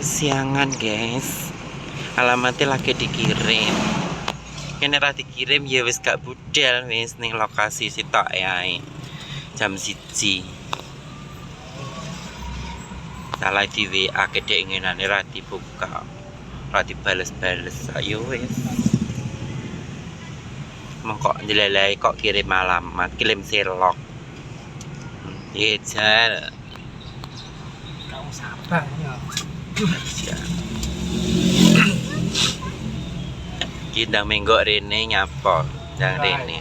Kesiangan guys, alamatnya lagi dikirim. Kene ra dikirim ya wis gak budal wis ning lokasi sitok ae. Jam 1. Salah di WA gede inginane ra dibuka. Ra dibales-bales. Ayo wis. Mengkok njelelai kok kirim alamat, kirim silok. Iya, jar. Kamu sabar ya. Kita menggok rene nyapa, ndang rene.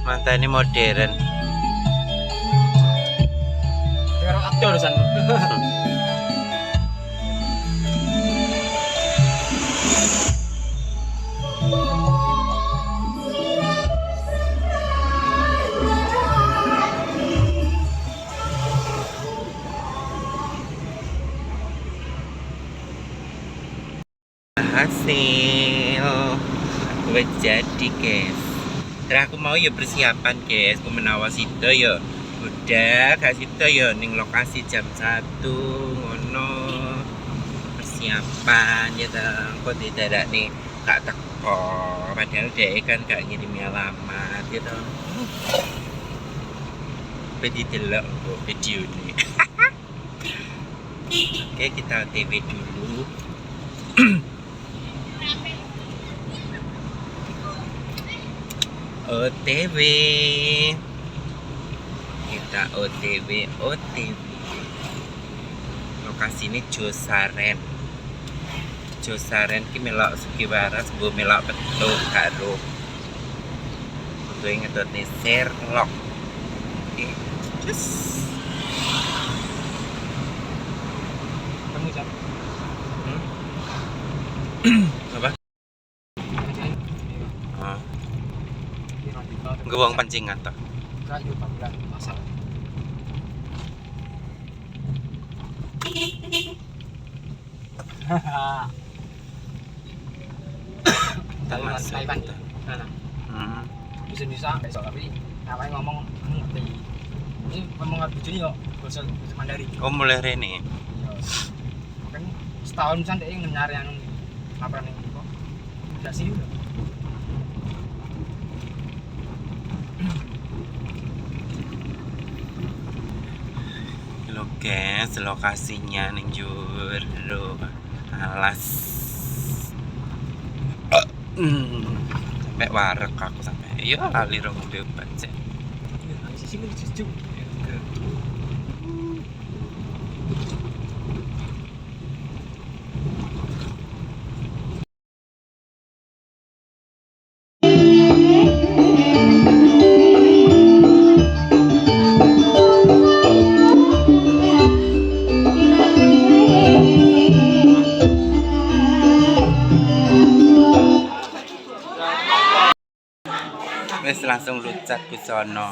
Mantan ini modern. Karo aktor san. Hasil gue jadi guys. Terus aku mau ya persiapan guys, aku menawas itu ya udah kasih itu ya ning lokasi jam 1 ngono persiapan ya kok tidak nih gak teko padahal dia kan gak ngirim alamat gitu. Jadi delok video ini. Oke, kita OTW dulu. OTW, kita OTW. Lokasi ini Josaren ki melok Sugiwaras, bu melok Petuk karo kudu ngedotne Sherlock. Terus Kamu jam. apa? Gewang pancingan toh. Kayu panggilan masak. Taiwan. Nah. Bisa besok tapi ngapain ngomong ngerti. Ini ngomong ngerti jadi kok bahasa Mandarin. Oh mulai rene. Kan setahun misalnya dia ngenyar yang laporan ini kok. Udah sih udah. Lo guys, lokasinya ning jero alas. Sampai warek aku sampai. Ya lali ro ngombe obat sih. Sini cucu. Wes langsung lucat busono.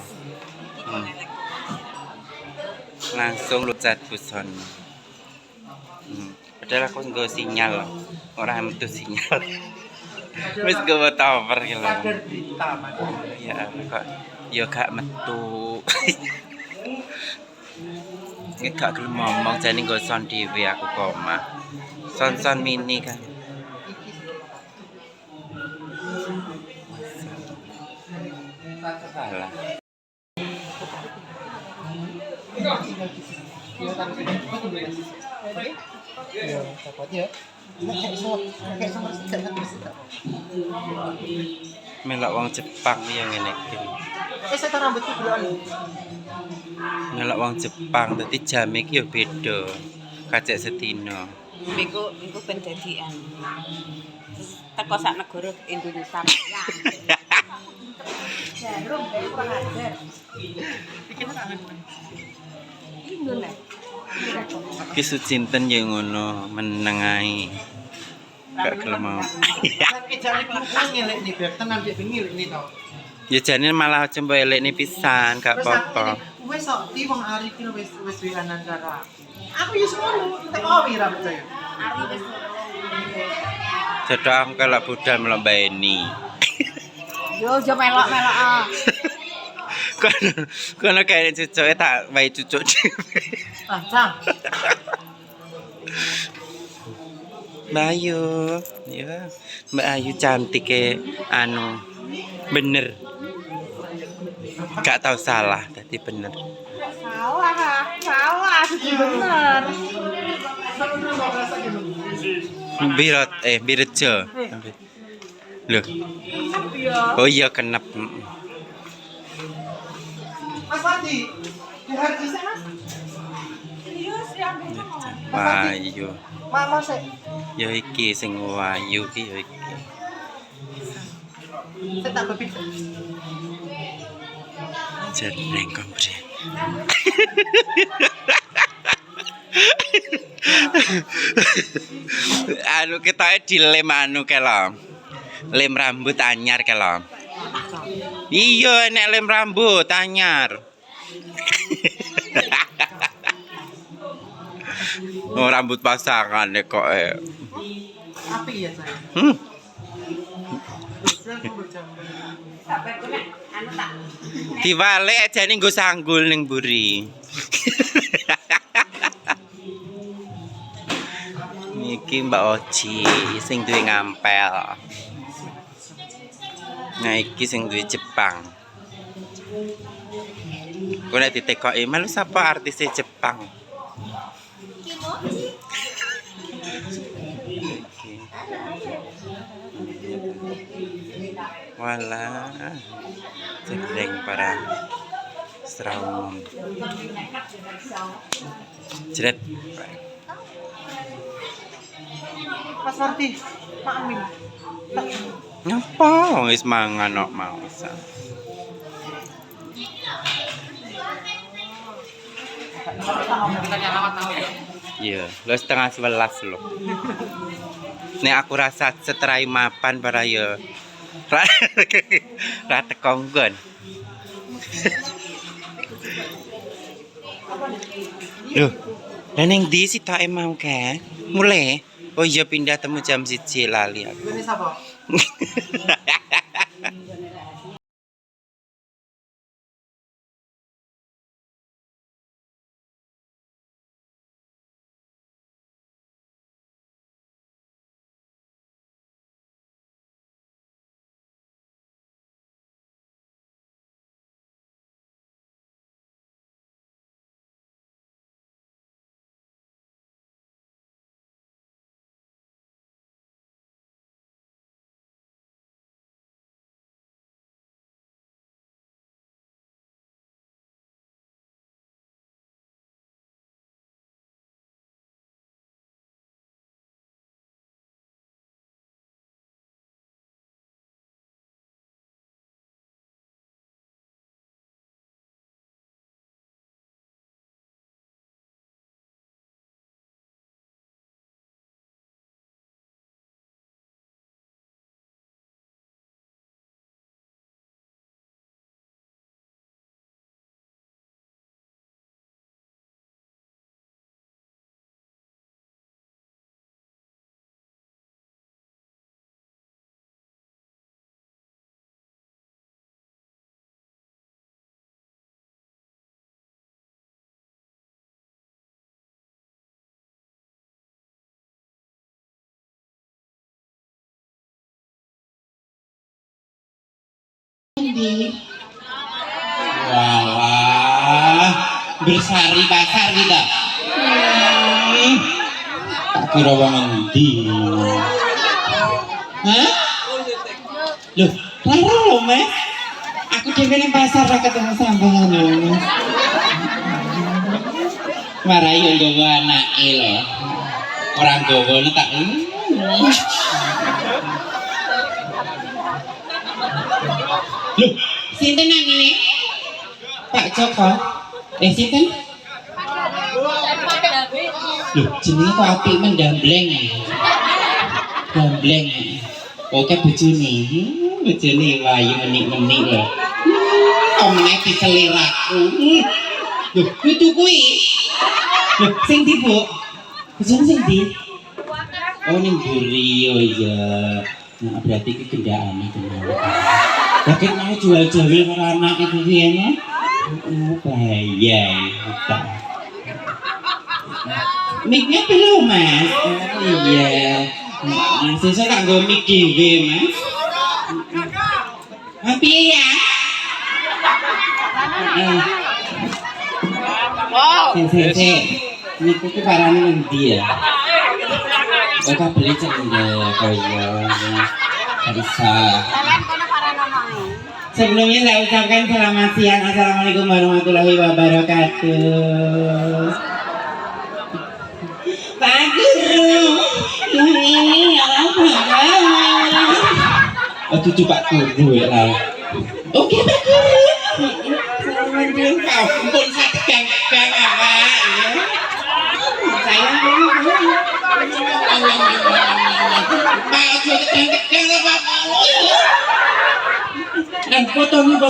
Langsung lucat busono. Padahal aku nggo sinyal. Ora metu sinyal. Wes nggo tower ki lho. Ya kok ya gak metu. Iki gak gelem ngomong jane nggo son dhewe aku koma. Son mini kan. Salah. Melok wong Jepang yang ngene iki. Saya rambutku dulu. Melok wong Jepang dadi jam iki yo beda. Kacek sedina. Iku ben dadian. Teko sak negara Indonesia. Jarum dari kurang ajar. Ki sucinten ya ngono meneng ae. Gak gelem mau. Ya jane malah coba elekne pisan gak apa-apa. Wes kok di wong ari ki wis wianan karo. Aku yo sono, tak kowe ra percaya. Ari wis Jodoh aku kalau budal melok mbeni. yo melok-melok. Kono kayak cucuke tak wae cucuk dhewe. Ah, Cang. Mbak Ayu, ya Mbak Ayu cantik anu bener, gak tahu salah tadi bener. Salah, sudah bener. Birejo. Loh. Oh iya kenap. Mas Fardi, di hari sana. Wayu. Mama sih. Ya iki sing wayu ki ya iki. Saya tak berpikir. Jering kompre. Anu kita dilem anu kelo. Lem rambut anyar kelo. Iya nek lem rambut anyar. Oh, rambut pasangan ya kok Api ya saya. Diwalek aja nih gue sanggul ning buri. Niki Mbak Oci sing duwe ngampel. Nah iki sing duwe Jepang. Kok nek ditekoki malu sapa artis Jepang? Wala jering para seram jeret Mas Fardi, Mak Amin. ngapa wis mangan kok mau sa Kita nyalamat tahu ya. iya lo 10:30 lo nek aku rasa seterai mapan para yo ra tekonggon loh dan yang di si tak emang ke mulai oh iya pindah temu jam 1 lali aku Ini siapa? Wah, bersari pasar kita. Tak kira wong endi. Hah? Loh, lho lho, Mas. Aku dhewe nang pasar ra ketemu sampeyan lho. Marai yo nggawa anake lho. Ora nggawa tak. Loh, sinten nang ngene? Pak Joko. Sinten? Loh, jenenge kok apik mendambleng. Dambleng. Oke bojone. Bojone wayu menik-menik lho. Omne diseliraku. Loh, itu kuwi. Loh, sing ndi, Bu? Bojone sing ndi? Oh, ning Buri. Oh iya. Nah, berarti iki gendaan iki. Bakit mau jual-jual karo anak itu piye, Bahaya. Mic-nya belum mas. Iya. Sesuk tak nggo mic dhewe mas. Tapi ya. Wow. Sese. Niku ki parane ngendi ya? Kok beli cendek kaya bisa. Kalian kono paranono. Sebelumnya saya ucapkan selamat siang. Assalamualaikum warahmatullahi wabarakatuh. Pak Guru, yang ini apa? Oh, cucu Pak Guru ya lah. Oke Pak Guru. Assalamualaikum. Ampun saya tegang apa? Saya Pak Guru tegang apa? Dan potongan.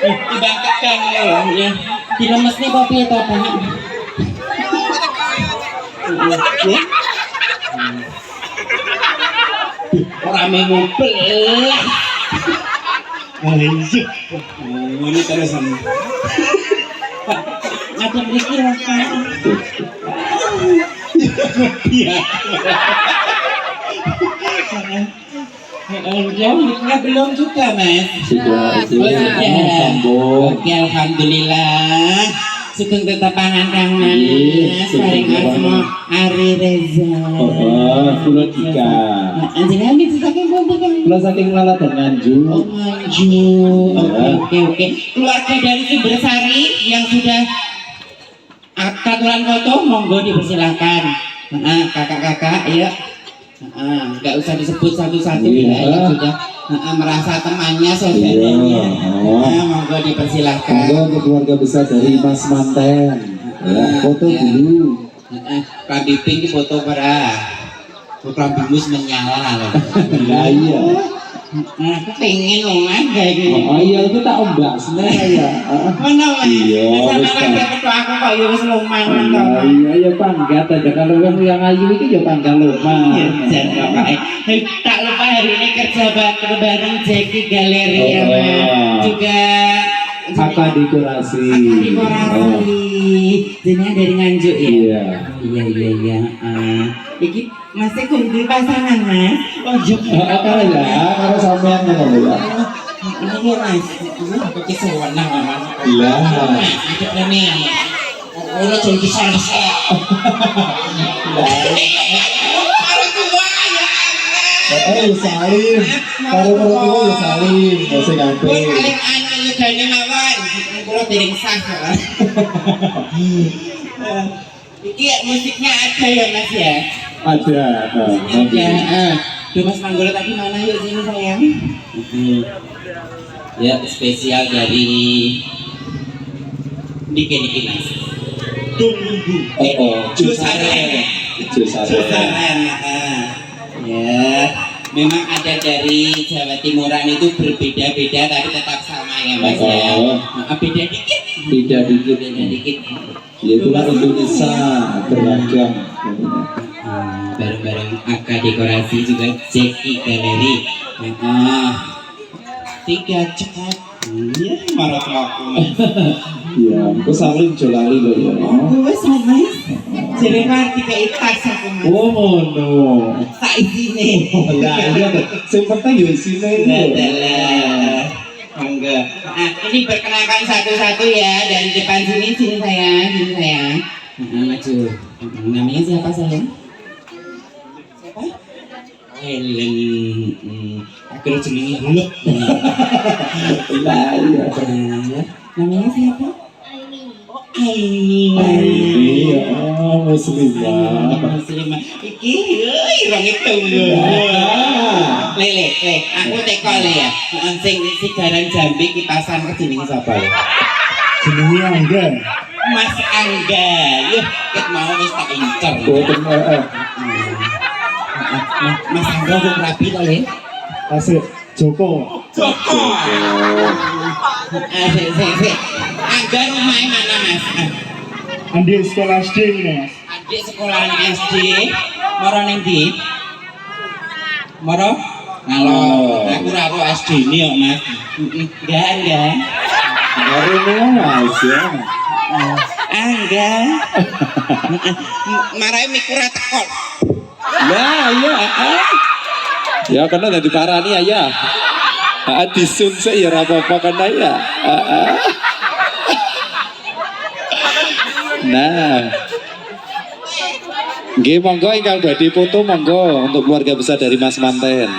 Ibang tegang ya. Dilemes nih kopi atau apa? Orang mobil. Ini terus ada mikir apa? Iya. Jauhnya belum juga mas. Sudah. Oke, alhamdulillah. Sugeng tetapangan kang mas. Paling asma Ari Reza. Kula Dika. Anjing amin saking pundi kang? Kula saking Malang dan Nganjuk. Oh Nganjuk. Oke. Keluarga dari Sumbersari yang sudah aturan foto monggo dipersilakan. Kakak-kakak ya. Nggak usah disebut satu-satu ya, yang sudah merasa temannya saudaranya. Monggo dipersilahkan. Monggo untuk keluarga besar dari Mas Manten. Foto dulu. Kambing di foto para Kambingmus menyala loh. Iya. Aku pengen loh mas kayak gini. Oh iya itu tak ombak sebenarnya ya. Mana mas? Iya, wis Sama kan ketua aku kok ya wis lumayan Iya, iya panggat aja kalau yang ayu itu ya panggat lumayan. Jangan Bapak. Tak lupa hari ini kerja bareng Jeki Galeri ya mas. Juga Apa dekorasi? Jenengan dari Nganjuk ya? Iya. Iya. Iki masih kudu pasangan mas. Oh juga. Kalau ya, kalau sampean ngono ya. Ini ya mas. Aku kisah warna mas. Iya. Ada nih. Orang jadi kisah. Salim. Kalau tua ya salim, masih ngapain? Paling anu yugane mawon. Kulo dereng sah kan. Iki musiknya ada ya Mas ya? Ada. Ya, Mas Manggolo tadi mana yuk sini sayang? Ya, spesial dari Niki Mas. Tunggu. Jusaren. Ya, memang ada dari Jawa Timuran itu berbeda-beda tapi tetap sama ya Mas ya. Beda dikit. Beda dikit. Ya itulah Indonesia beragam. Bareng-bareng Aka Dekorasi juga Jeki Galeri. 3 cepat. Iya, marah aku. Ya, aku saling jolali loh ya. Wes Mas. Jadi mati kayak tas aku Mas. Oh mono. Sak isine. Lah iya, sing penting ya isine itu. Monggo. Ini perkenalkan satu-satu ya dari depan sini sayang. Maju. Namanya siapa sayang? Siapa? Helen. Aku udah jenenge dulu. Lah iya. Namanya siapa? Aini. Muslimah. Iki irong tunggu. Lele, aku teko le ya. Sing sigaran Jambi kipasan ke jenenge sapa ya? Jenenge Angga. Mas Angga. Yuh, ket mau wis tak incer. Mas Angga wong rapi to le. Asik Joko. Joko. Sik. Angga rumahnya mana Mas? Andi sekolah SD Mas. Adik sekolahan SD. Moro ning ndi? Moro? Ngalo. Aku ra kok SD ini kok Mas. Enggak. Mas ya. Enggak. Marai mikure tekol. Nah, iya. Ya karena dari parani ya. Disun sih ya apa-apa karena ya. Nah. Nggih monggo ingkang badhe foto monggo untuk keluarga besar dari Mas Manten.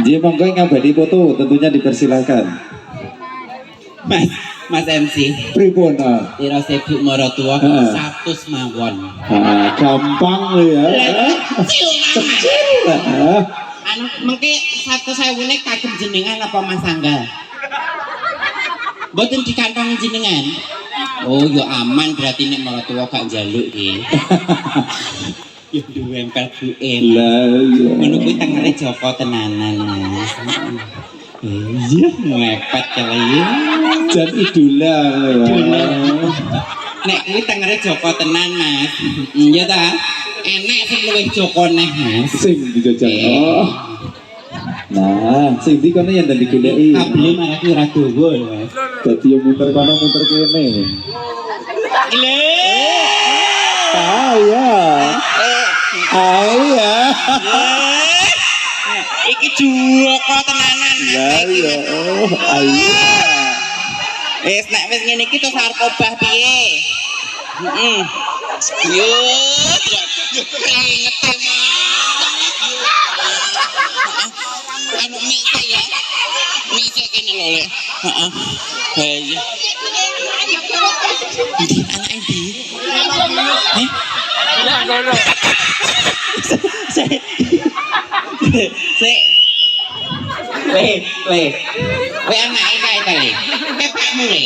Nggih monggo ingkang badhe foto tentunya dipersilakan. Mas MC. Pripun? Ira sibuk maratua 100 mawon. Gampang lho ya. Kecil. Anu mengke 100.000 kagem jenengan apa Mas Angga? Mboten dikantong jenengan. Oh, yo aman berarti nek maratua gak njaluk iki. Yo duwe empel buke. Lah iya. Ngono kuwi tengere Joko tenanan, Mas. Iya, mepet kali ya. Jan idola ya. Nek kuwi tengere Joko tenan, Mas. Iya ta? Enek sing luwih Joko neh, Mas. Sing dijajal. Oh. Nah, sing di kono yang dadi goleki. Kable malah ki ora dawa lho, Mas. Dadi yo muter kono muter kene. Ya. Iya. Iki Joko tenanan. Lah ya. Ayo. Nek wis ngene iki terus arep obah piye? Yo, keringet anu mie ya. Mie kene lho, Lek. Heeh. Iya. Di anak ini. Le. Kowe anake kae ta, Le? Kepakmu, Le.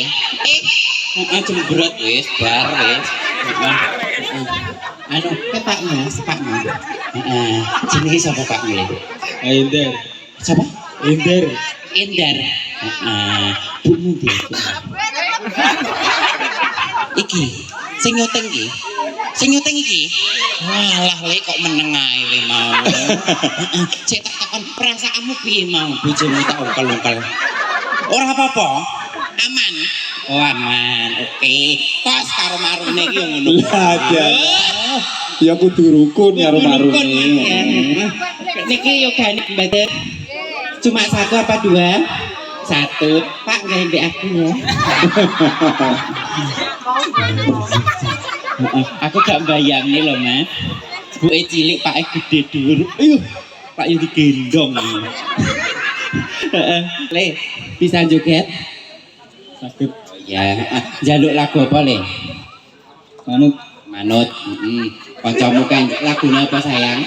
Jembrot wis, bar wis. Anu, kepakmu, sepakmu. Jenenge sapa Pakmu, Le? Ender. Siapa? Ender. Endar. Bukmu ndi? Iki, sing nyoteng iki. Sing nyoteng iki. Walah Le kok meneng ae Le mau. Cek tak takon perasaanmu piye mau bojomu tak ungkel-ungkel. Ora apa-apa. Aman. Oh aman. Oke. Tos karo marune iki yo ngono. Lah ya kudu rukun ya marune. Niki yogane mbaten. Cuma 1 apa 2? 1. Pak nggak ndek aku ya. Aku gak bayang nih loh Mas. Buke cilik Pak gede dhuwur. Ayo, Pak yang digendong. Le, bisa joget? Sakit. Ya, jaluk lagu apa Le? Manut. Manut. Kancamu kan lagunya apa sayang?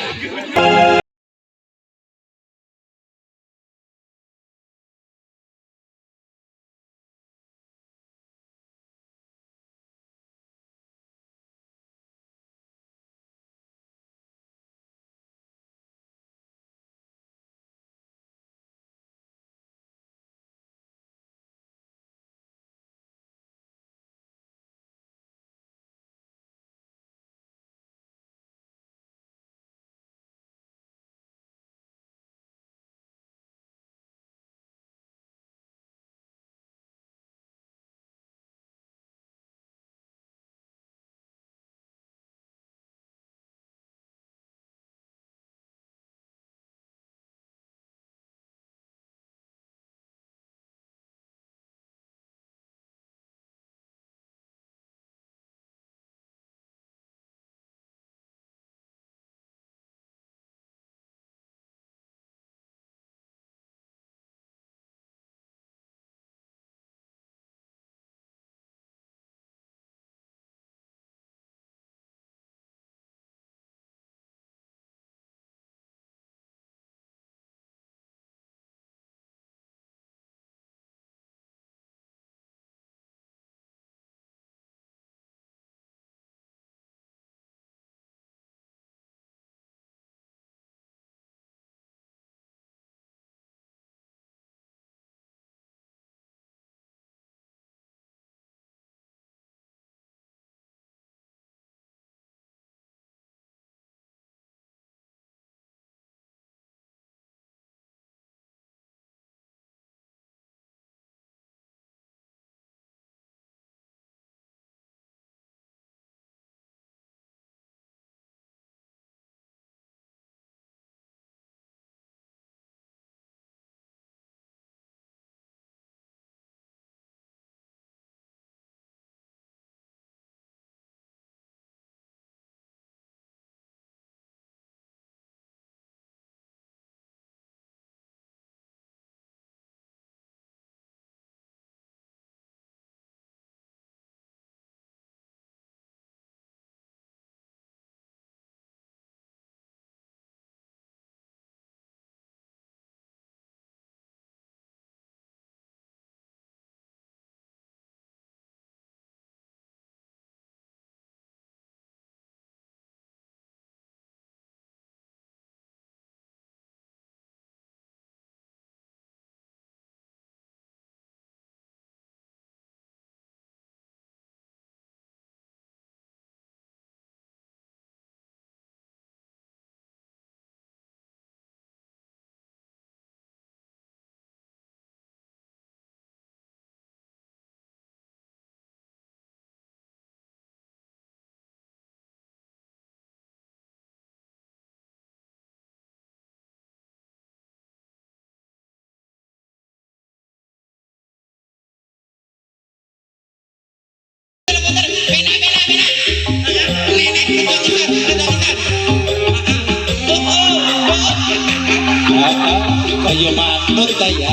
Ayo manut ta ya.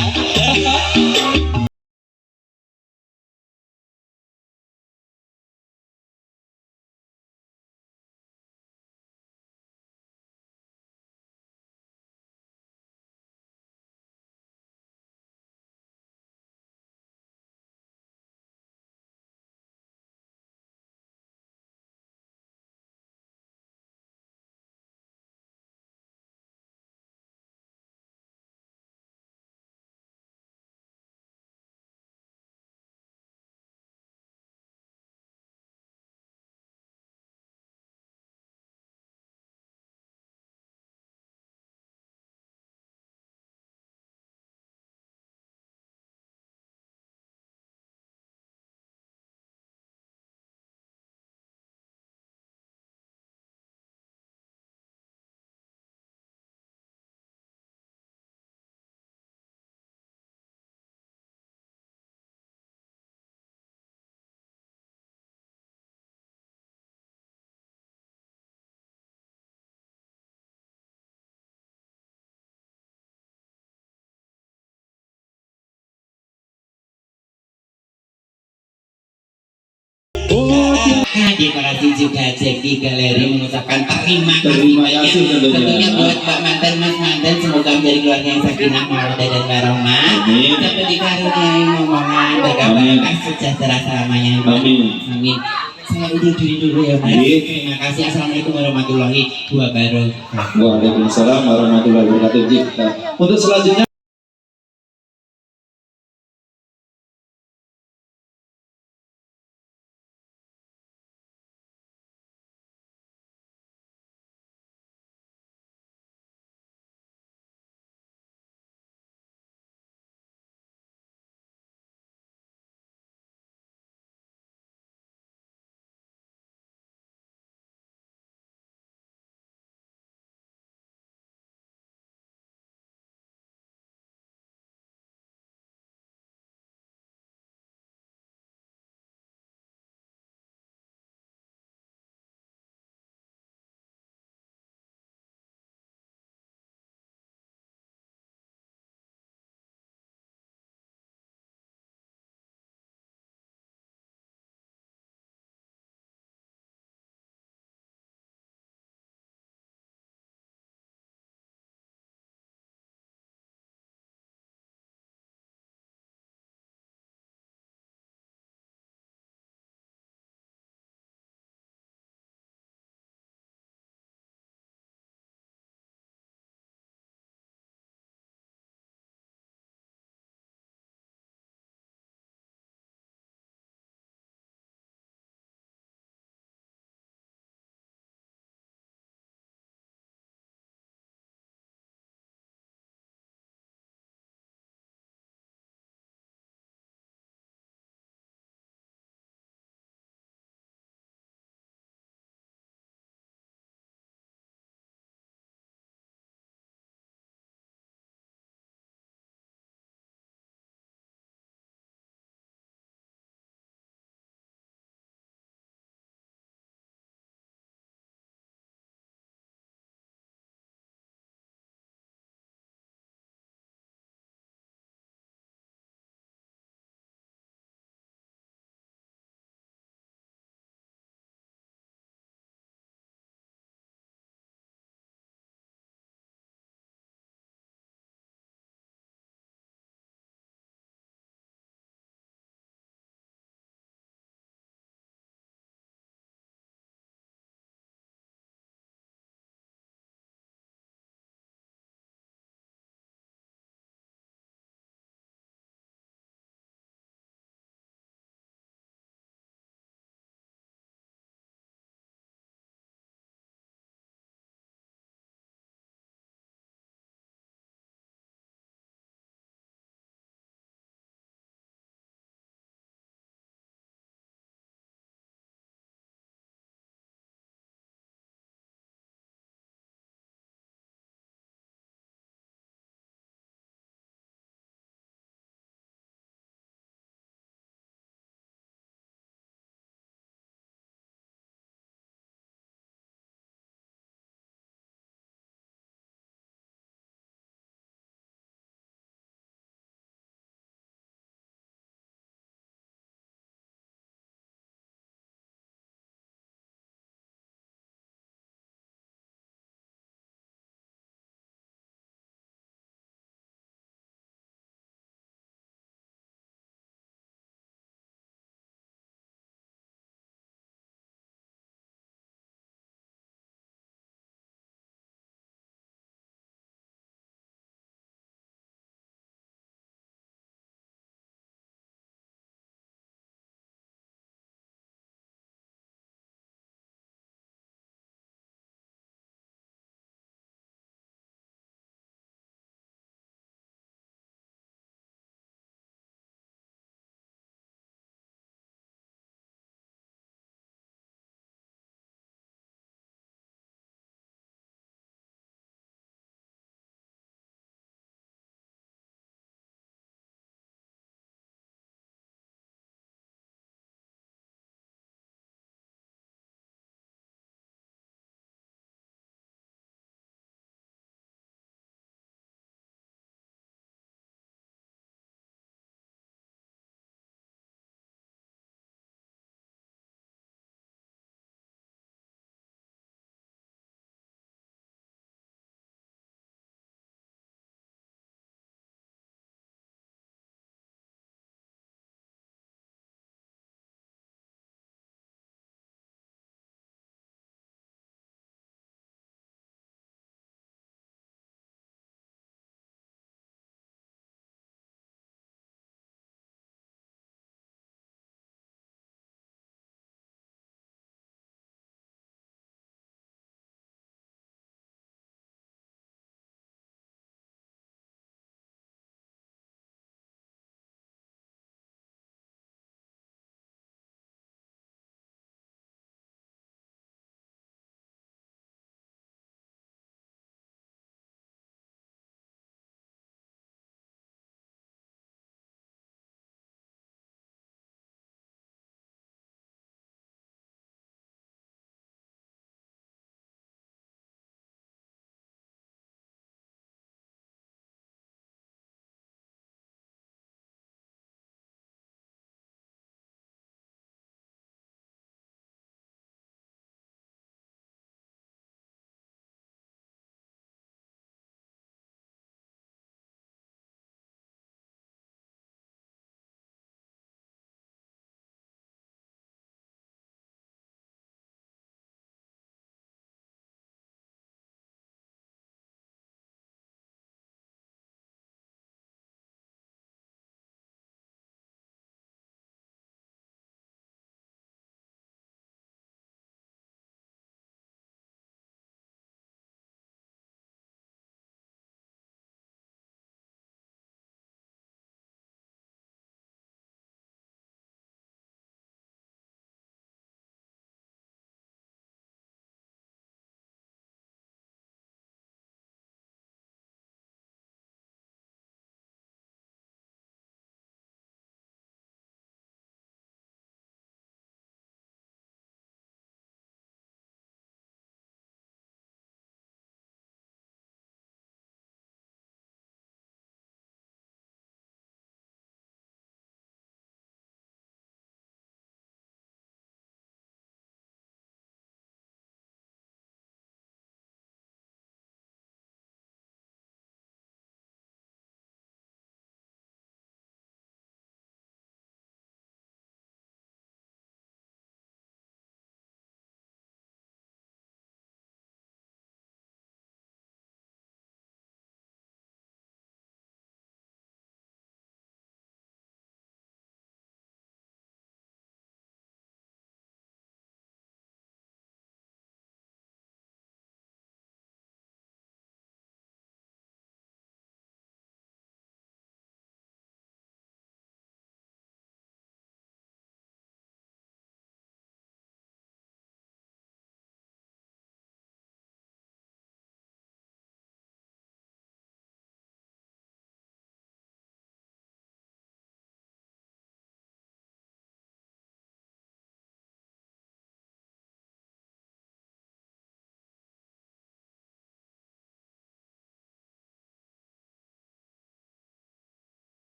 Terima kasih juga Jeki Galeri mengucapkan terima Terima kasih tentunya. tentunya buat Mbak Manten, Mas Manten, semoga menjadi keluarga yang sakinah mawaddah dan warohmah. Amin. Dapat dikaruniai momongan berkah barokah sejahtera selamanya. Amin. Amin. Saya undur diri dulu ya Mas. Baik. Terima kasih. Assalamualaikum warahmatullahi wabarakatuh. Waalaikumsalam warahmatullahi wabarakatuh. Untuk selanjutnya